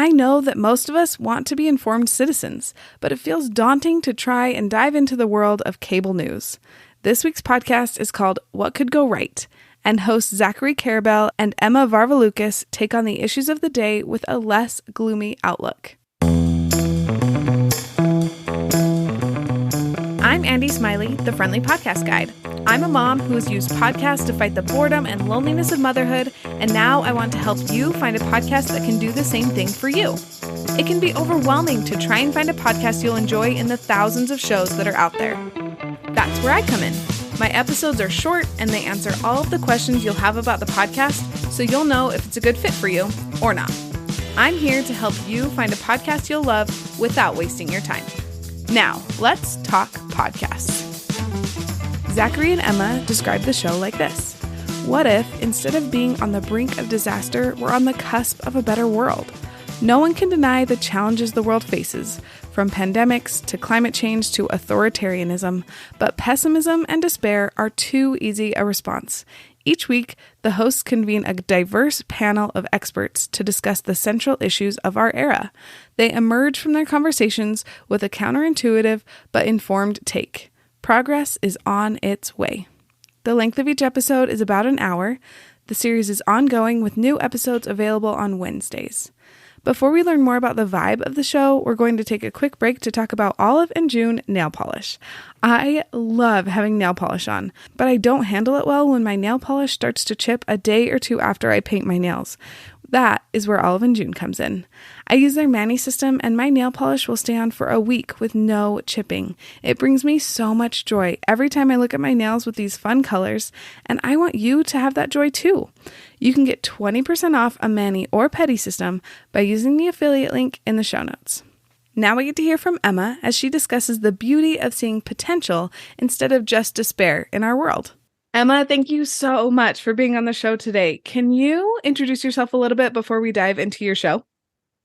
I know that most of us want to be informed citizens, but it feels daunting to try and dive into the world of cable news. This week's podcast is called What Could Go Right, and hosts Zachary Karabell and Emma Varvaloucas take on the issues of the day with a less gloomy outlook. I'm Andy Smiley, the Friendly Podcast Guide. I'm a mom who has used podcasts to fight the boredom and loneliness of motherhood, and now I want to help you find a podcast that can do the same thing for you. It can be overwhelming to try and find a podcast you'll enjoy in the thousands of shows that are out there. That's where I come in. My episodes are short, and they answer all of the questions you'll have about the podcast, so you'll know if it's a good fit for you or not. I'm here to help you find a podcast you'll love without wasting your time. Now, let's talk podcasts. Zachary and Emma describe the show like this. What if, instead of being on the brink of disaster, we're on the cusp of a better world? No one can deny the challenges the world faces, from pandemics to climate change to authoritarianism, but pessimism and despair are too easy a response. Each week, the hosts convene a diverse panel of experts to discuss the central issues of our era. They emerge from their conversations with a counterintuitive but informed take. Progress is on its way. The length of each episode is about an hour. The series is ongoing with new episodes available on Wednesdays. Before we learn more about the vibe of the show, we're going to take a quick break to talk about Olive and June nail polish. I love having nail polish on, but I don't handle it well when my nail polish starts to chip a day or two after I paint my nails. That is where Olive and June comes in. I use their Mani system, and my nail polish will stay on for a week with no chipping. It brings me so much joy every time I look at my nails with these fun colors, and I want you to have that joy too. You can get 20% off a Mani or Pedi system by using the affiliate link in the show notes. Now we get to hear from Emma as she discusses the beauty of seeing potential instead of just despair in our world. Emma, thank you so much for being on the show today. Can you introduce yourself a little bit before we dive into your show?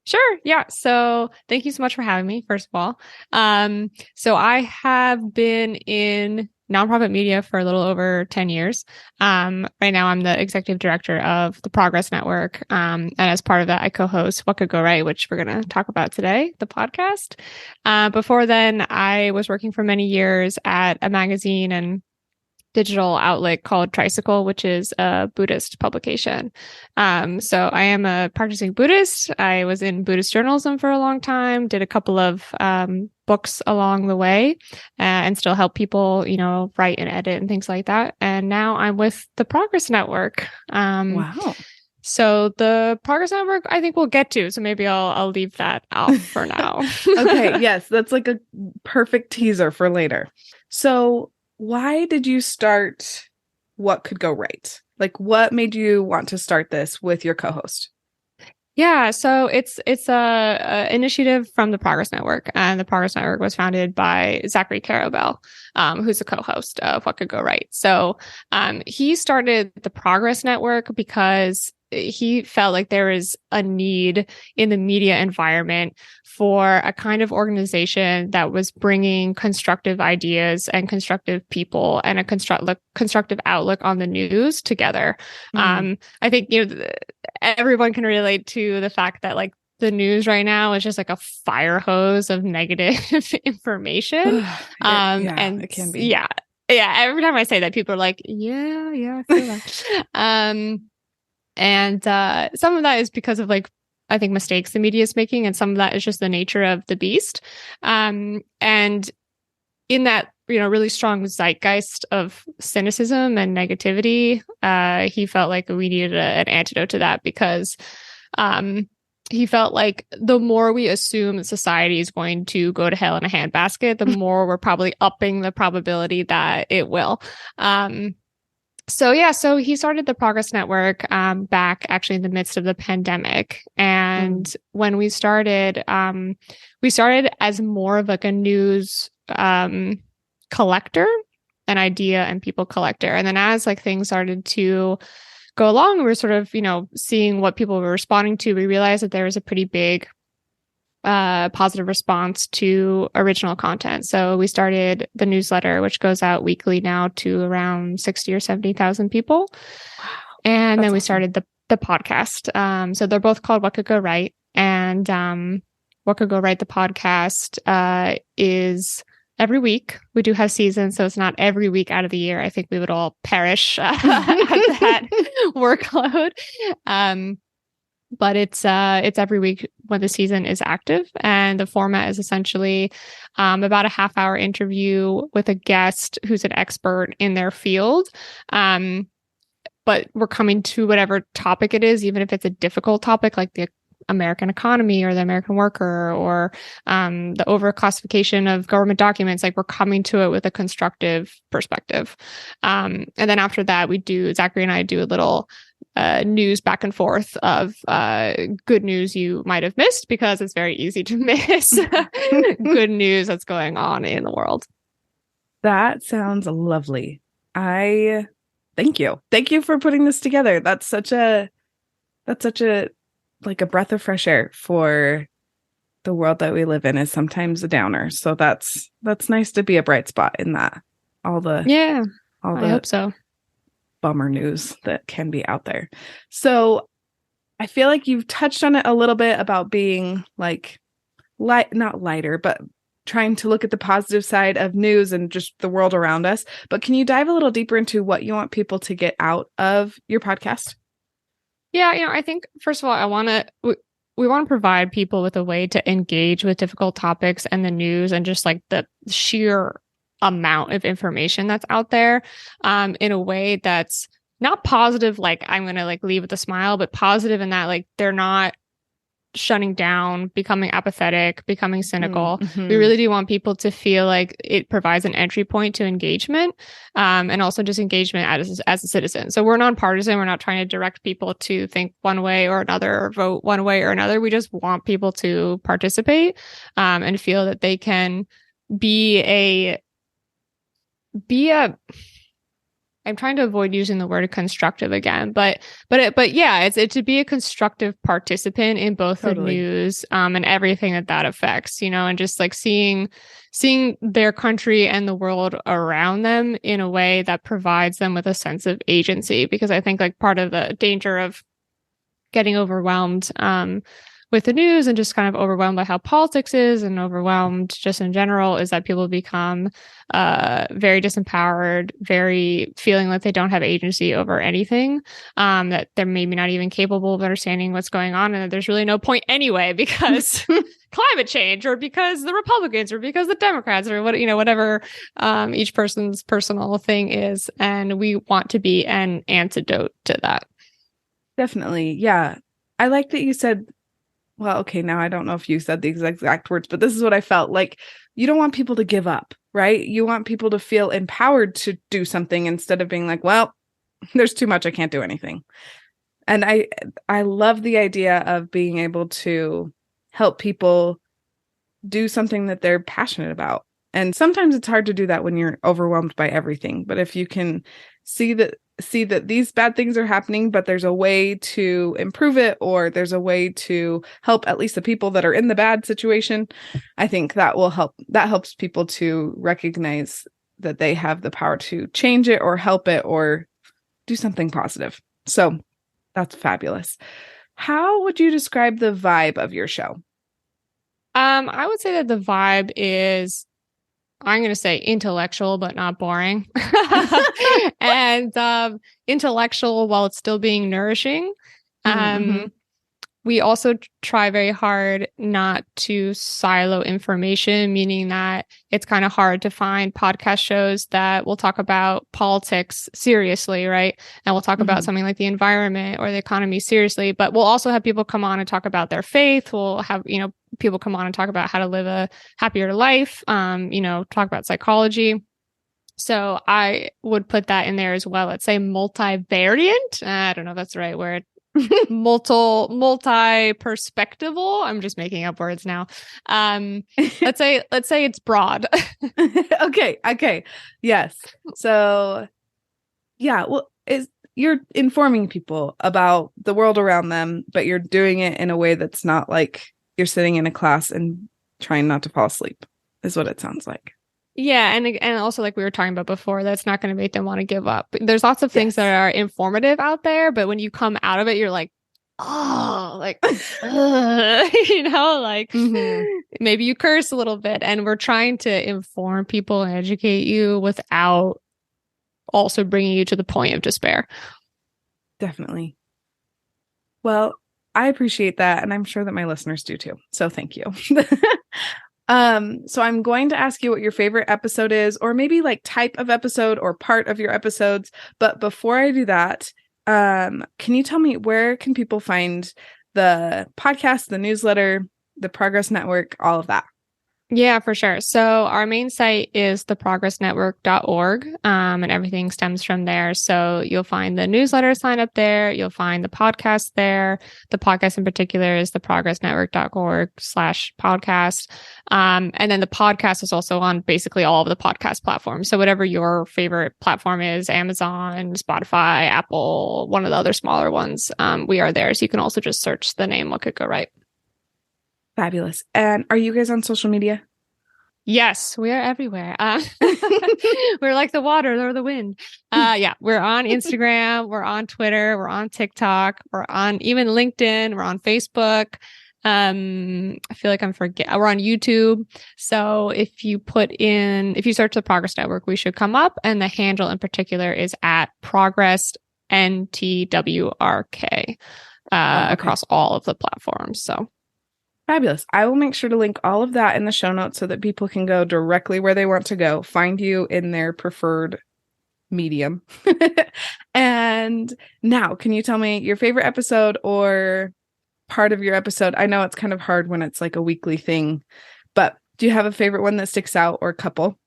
Sure. Yeah. So thank you so much for having me, first of all. So I have been in nonprofit media for a little over 10 years. Right now, I'm the executive director of the Progress Network. And as part of that, I co-host What Could Go Right, which we're going to talk about today, the podcast. Before then, I was working for many years at a magazine and digital outlet called Tricycle, which is a Buddhist publication. So I am a practicing Buddhist. I was in Buddhist journalism for a long time, did a couple of books along the way, and still help people, write and edit and things like that. And now I'm with the Progress Network. Wow. So the Progress Network, I think we'll get to. So maybe I'll leave that out for now. Okay. Yes. That's like a perfect teaser for later. So why did you start What Could Go Right? Like, what made you want to start this with your co-host? Yeah, so it's a initiative from the Progress Network, and the Progress Network was founded by Zachary Karabell, who's a co-host of What Could Go Right. So he started the Progress Network because he felt like there is a need in the media environment for a kind of organization that was bringing constructive ideas and constructive people and a constructive outlook on the news together. I think, everyone can relate to the fact that like the news right now is just like a fire hose of negative information. And it can be. Yeah. Every time I say that, people are like, yeah, I feel that. And some of that is because of like, I think mistakes the media is making, and some of that is just the nature of the beast. And in that, really strong zeitgeist of cynicism and negativity, he felt like we needed an antidote to that because he felt like the more we assume that society is going to go to hell in a handbasket, the more we're probably upping the probability that it will. So he started the Progress Network back actually in the midst of the pandemic. And when we started as more of like a news collector, an idea and people collector. And then as like things started to go along, we were sort of, seeing what people were responding to. We realized that there was a pretty big positive response to original content. So we started the newsletter, which goes out weekly now to around 60 or 70,000 people. Wow. And then we started the podcast. So they're both called What Could Go Right. And What Could Go Right, the podcast, is every week. We do have seasons, so it's not every week out of the year. I think we would all perish at that workload. But it's every week when the season is active, and the format is essentially about a half-hour interview with a guest who's an expert in their field. But we're coming to whatever topic it is, even if it's a difficult topic like the American economy or the American worker or the overclassification of government documents. Like, we're coming to it with a constructive perspective. And then after that, Zachary and I do a little news back and forth of good news you might have missed, because it's very easy to miss good news that's going on in the world. That sounds lovely. Thank you. Thank you for putting this together. That's such a like a breath of fresh air for the world that we live in is sometimes a downer. So that's nice to be a bright spot in that. I hope so. Bummer news that can be out there. So I feel like you've touched on it a little bit about being like not lighter, but trying to look at the positive side of news and just the world around us. But can you dive a little deeper into what you want people to get out of your podcast? Yeah, I think first of all, we want to provide people with a way to engage with difficult topics and the news and just like the sheer amount of information that's out there in a way that's not positive, like I'm going to like leave with a smile, but positive in that like they're not shutting down, becoming apathetic, becoming cynical. Mm-hmm. We really do want people to feel like it provides an entry point to engagement and also just engagement as a citizen. So we're nonpartisan. We're not trying to direct people to think one way or another or vote one way or another. We just want people to participate and feel that they can be a I'm trying to avoid using the word constructive again, but yeah, it's to be a constructive participant in both the news and everything that affects, and just like seeing their country and the world around them in a way that provides them with a sense of agency. Because I think like part of the danger of getting overwhelmed with the news and just kind of overwhelmed by how politics is and overwhelmed just in general is that people become very disempowered, very feeling like they don't have agency over anything, that they're maybe not even capable of understanding what's going on, and that there's really no point anyway because climate change or because the Republicans or because the Democrats or whatever each person's personal thing is. And we want to be an antidote to that. Definitely. Yeah. I like that you said, well, okay, now I don't know if you said the exact words, but this is what I felt like. You don't want people to give up, right? You want people to feel empowered to do something instead of being like, well, there's too much, I can't do anything. And I love the idea of being able to help people do something that they're passionate about. And sometimes it's hard to do that when you're overwhelmed by everything. But if you can see that these bad things are happening, but there's a way to improve it, or there's a way to help at least the people that are in the bad situation, I think that will help. That helps people to recognize that they have the power to change it or help it or do something positive. So that's fabulous. How would you describe the vibe of your show? I would say that the vibe is, I'm going to say intellectual, but not boring. And intellectual while it's still being nourishing. We also try very hard not to silo information, meaning that it's kind of hard to find podcast shows that will talk about politics seriously, right? And we'll talk about something like the environment or the economy seriously, but we'll also have people come on and talk about their faith. We'll have, people come on and talk about how to live a happier life, talk about psychology. So I would put that in there as well. Let's say multivariant. I don't know if that's the right word. multi-perspectival. I'm just making up words now. Let's say it's broad. Okay. Yes. So yeah, well, you're informing people about the world around them, but you're doing it in a way that's not like you're sitting in a class and trying not to fall asleep, is what it sounds like. Yeah, and also like we were talking about before, that's not going to make them want to give up. There's lots of things that are informative out there, but when you come out of it, you're like, oh, like, you know, like maybe you curse a little bit. And we're trying to inform people and educate you without also bringing you to the point of despair. Definitely. Well, I appreciate that. And I'm sure that my listeners do too. So thank you. So I'm going to ask you what your favorite episode is, or maybe like type of episode or part of your episodes. But before I do that, can you tell me where can people find the podcast, the newsletter, the Progress Network, all of that? Yeah, for sure. So our main site is theprogressnetwork.org, and everything stems from there. So you'll find the newsletter sign up there. You'll find the podcast there. The podcast in particular is theprogressnetwork.org/podcast. And then the podcast is also on basically all of the podcast platforms. So whatever your favorite platform is, Amazon, Spotify, Apple, one of the other smaller ones, we are there. So you can also just search the name What Could Go Right. Fabulous. And are you guys on social media? Yes, we are everywhere. We're like the water or the wind. Yeah, we're on Instagram, we're on Twitter, we're on TikTok, we're on even LinkedIn, we're on Facebook. I feel like we're on YouTube. So if you search the Progress Network, we should come up. And the handle in particular is at Progress NTWRK across all of the platforms. So fabulous. I will make sure to link all of that in the show notes so that people can go directly where they want to go, find you in their preferred medium. And now, can you tell me your favorite episode or part of your episode? I know it's kind of hard when it's like a weekly thing, but do you have a favorite one that sticks out, or a couple?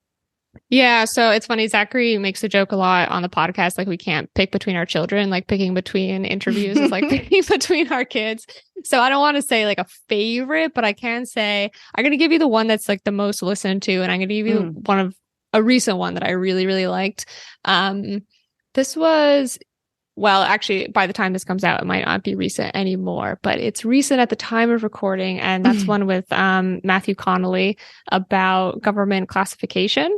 Yeah, so it's funny. Zachary makes a joke a lot on the podcast, like we can't pick between our children, like picking between interviews is like picking between our kids. So I don't want to say like a favorite, but I can say I'm going to give you the one that's like the most listened to, and I'm going to give you a recent one that I really, really liked. This was, well, actually, by the time this comes out, it might not be recent anymore, but it's recent at the time of recording. And that's one with Matthew Connolly about government classification.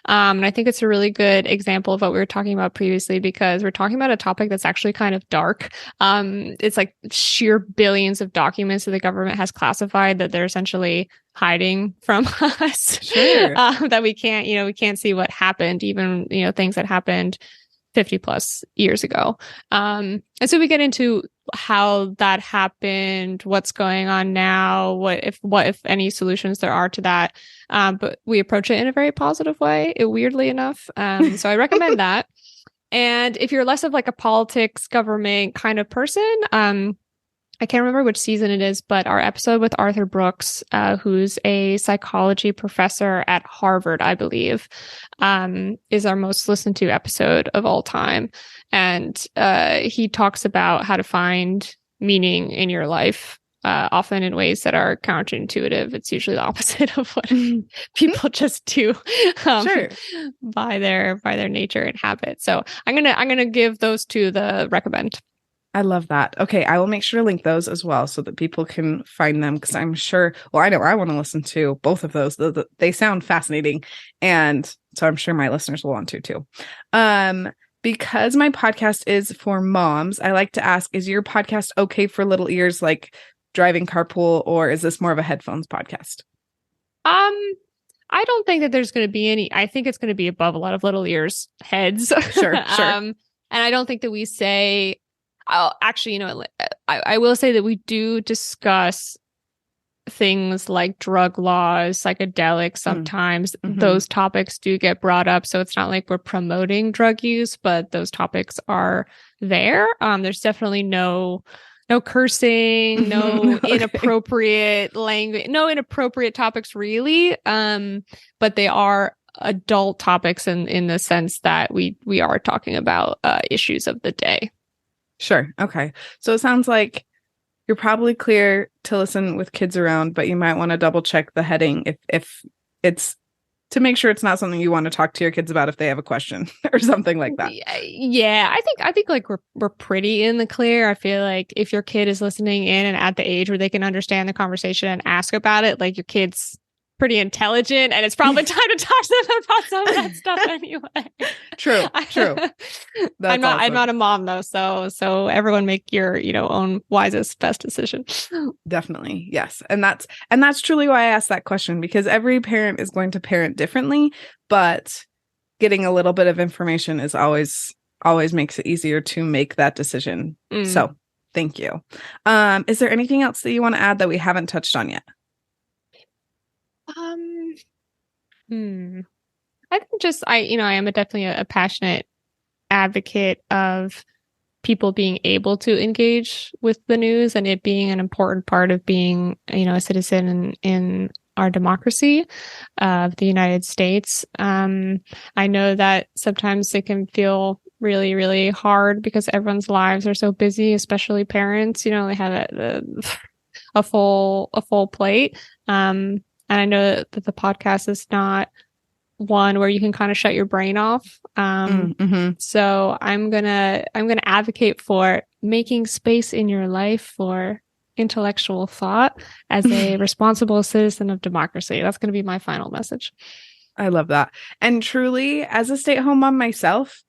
And I think it's a really good example of what we were talking about previously, because we're talking about a topic that's actually kind of dark. It's like sheer billions of documents that the government has classified that they're essentially hiding from us. Sure. That we can't see what happened, even, things that happened 50 plus years ago. And so we get into how that happened, what's going on now, what if any solutions there are to that. But we approach it in a very positive way, weirdly enough. So I recommend that. And if you're less of like a politics, government kind of person, I can't remember which season it is, but our episode with Arthur Brooks, who's a psychology professor at Harvard, I believe, is our most listened to episode of all time. And he talks about how to find meaning in your life, often in ways that are counterintuitive. It's usually the opposite of what people just do Sure. by their nature and habit. So I'm gonna give those two the recommend. I love that. Okay, I will make sure to link those as well so that people can find them, because I'm sure, well, I know I want to listen to both of those. They sound fascinating. And so I'm sure my listeners will want to too. Because my podcast is for moms, I like to ask, is your podcast okay for little ears, like driving carpool, or is this more of a headphones podcast? I don't think that there's going to be any. I think it's going to be above a lot of little ears' heads. Sure. And I don't think that we say, actually, I will say that we do discuss things like drug laws, psychedelics. Sometimes those topics do get brought up. So it's not like we're promoting drug use, but those topics are there. There's definitely no cursing, no inappropriate language, no inappropriate topics really. But they are adult topics in the sense that we are talking about issues of the day. Sure. Okay. So it sounds like you're probably clear to listen with kids around, but you might want to double check the heading if it's to make sure it's not something you want to talk to your kids about if they have a question or something like that. Yeah. I think like we're pretty in the clear. I feel like if your kid is listening in and at the age where they can understand the conversation and ask about it, like your kid's pretty intelligent, and it's probably time to talk to them about some of that stuff anyway. True. I'm not a mom though, so everyone make your own wisest, best decision. Definitely. Yes. And that's truly why I asked that question, because every parent is going to parent differently, but getting a little bit of information is always makes it easier to make that decision. So thank you. Is there anything else that you want to add that we haven't touched on yet? I think just I am definitely a passionate advocate of people being able to engage with the news and it being an important part of being, a citizen in our democracy of the United States. I know that sometimes it can feel really, really hard because everyone's lives are so busy, especially parents. They have a full plate. And I know that the podcast is not one where you can kind of shut your brain off. So I'm gonna advocate for making space in your life for intellectual thought as a responsible citizen of democracy. That's going to be my final message. I love that. And truly, as a stay-at-home mom myself,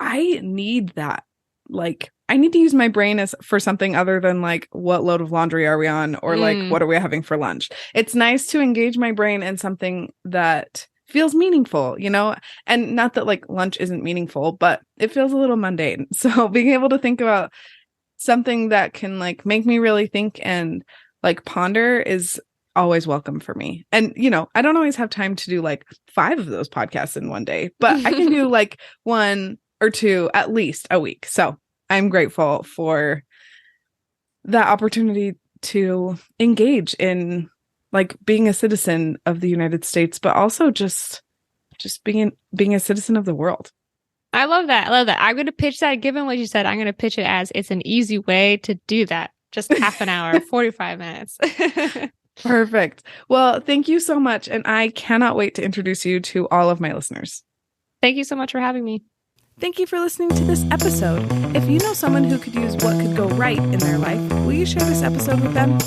I need that. Like, I need to use my brain for something other than like, what load of laundry are we on? Or like, what are we having for lunch? It's nice to engage my brain in something that feels meaningful, and not that like lunch isn't meaningful, but it feels a little mundane. So being able to think about something that can like make me really think and like ponder is always welcome for me. And, I don't always have time to do like 5 of those podcasts in one day, but I can do like 1 or 2 at least a week. So I'm grateful for that opportunity to engage in like being a citizen of the United States, but also just being a citizen of the world. I love that. I'm going to pitch that. Given what you said, I'm going to pitch it as it's an easy way to do that. Just half an hour, 45 minutes. Perfect. Well, thank you so much. And I cannot wait to introduce you to all of my listeners. Thank you so much for having me. Thank you for listening to this episode. If you know someone who could use what could go right in their life, will you share this episode with them?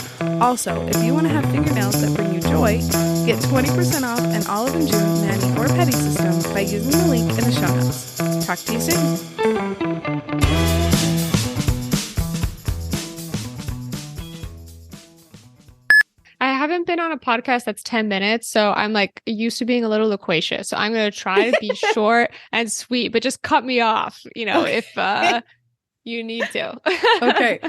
Also, if you want to have fingernails that bring you joy, get 20% off an Olive and June mani or pedi system by using the link in the show notes. Talk to you soon. I haven't been on a podcast that's 10 minutes, so I'm like used to being a little loquacious. So I'm going to try to be short and sweet, but just cut me off, if you need to. Okay.